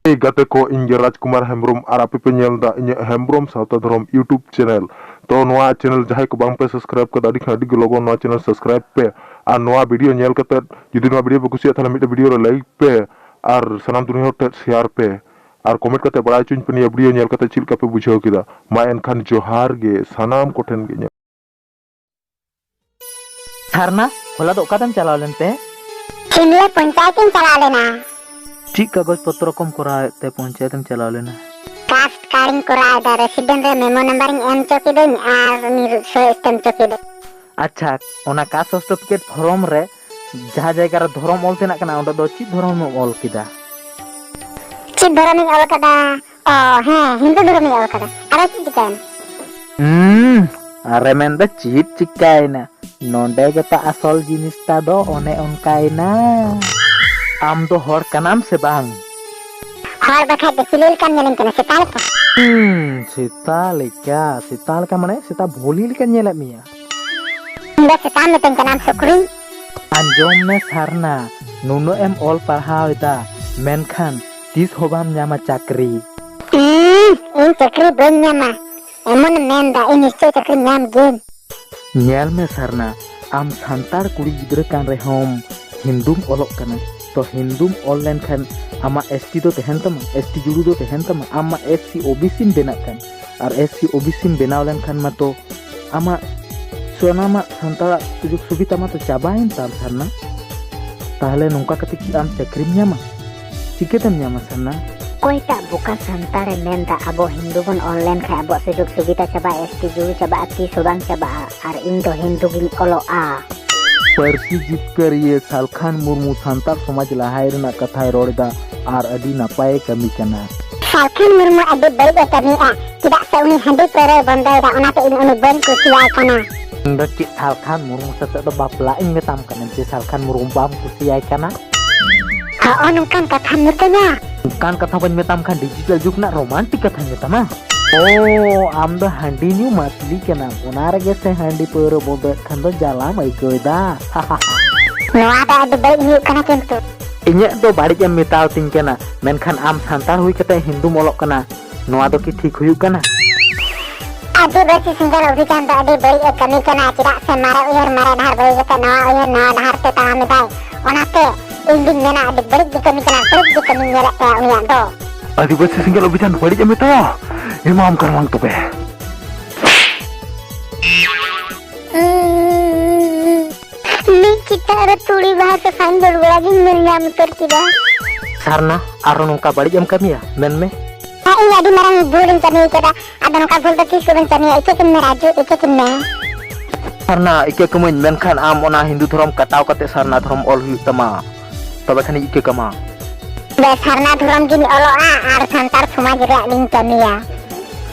Gate ko inge Rajkmar Hembram ar ape pe nyel da inge Hembram Sawta Dhorom YouTube channel. To noa channel jahay ko bang pe subscribe ko adi khadi ge logo noa channel subscribe pe ar noa video nyel kate judi noa video pe kusiya thala mite video re like pe ar sanam dunia te share pe ar comment kate badai chuñ pe niya video nyel kate chil ka pe bujhaw kida ma enkhan johar ge sanam koten ge Sarna hola do kadam chalaw lente Simle panchayat में चला लेना ठीक कागज पत्र कम करा ते पंचायत में चलाव लेना कास्ट कार्डिंग करा दा रेसिडेंट रे मेमो नंबरिंग एम चोकी दे आर नि सिस्टम चोकी दे अच्छा ओना कास्ट सर्टिफिकेट फॉर्म रे जहां जायगा रे धर्म ऑल तेना कना ओंदा दो ची धर्म ऑल किदा ची धर्म ऑल कदा हां हिंदू धर्म ऑल कदा अरे ची चिकन अरे मेंदा चीट चिकायना नोंडे गता असल जिनिस ता दो ओने उनकायना आम दो हर कनाम से बांग हर बखा दे सिलिल kan nyelin kana setal pa setal ka mane seta bolil kan nyelak mia nda setal me teng kanam sukri anjom me sarna nuno em ol parhaw ita menkhan tis hobam nyama chakri in chakri ben nyama emon menda in nischay chakri nyam gen nyel me sarna am santar kuri gidra kan rehom hindum olok kana तो Hindu online Khan आमा ST तो तहन तमा ST जुड़ू तो तहन तमा आमा SC OBC बेना खान और एससी ओबीसी बेनाव लेन खान मा तो आमा सोनामा संतारा सुजुग सुविधा मा तो चाबाइन ताम सरना ताहले नोंका कते कि आम चक्री न्यामा चिकेतम न्यामा सरना कोई ता बुका संतारे मेंदा अबो हिंदू बन ऑनलाइन खा अबो सुजुग सुविधा चबा एसटी जुड़ू चबा अति सोबान चबा और इन तो हिंदू गिन ओलो आ परसी जितकर ये सालखान मुर्मू संताल समाज लहाय रना कथाय रोड़दा आर अडी नपाय कमी कना सालखान मुर्मू अडी बड़ी कमी आ तिदा से उनी हंडी पेरे बंदाय दा ओना ते उनी बन कुसिया कना इंदा कि सालखान मुर्मू सते दो बापला इन मेताम कना जे सालखान मुर्मू बाम कुसिया कना हा ओनुकान कथा मितना kan kata ban metam kan digital juk na romantic kata metama oh am do handi new matli kena onar ge se handi puro bobe kan do jala mai koida noa da adu bai yu kana kentu inya do bari jam metaw ting kena menkhan am santar hui kata hindu molok kana noa do ki thik huyu kana adi basi singal ubi kan do adi bai kami kana tidak se mara uyar dhar bai kata noa uyar noa dhar te tami bai onate inding mena adi bari kami kana bari kami nyala ta uya do adi basi singal obi chan bari jam eta imam karwang to be ni kita ada tuli bahasa sanjol lagi meriam terkida sarna aro nongka bari jam kami ya men me iya di marang bulin kami kada ada nongka bul bati suben kami ike kemme raju ike kemme sarna ike kemen menkhan am ona hindu dhrom kataw kate sarna dhrom ol huyu tama tobe khani ike kama sarna dhrom gini olo a ar santar समाज रे ling kami ya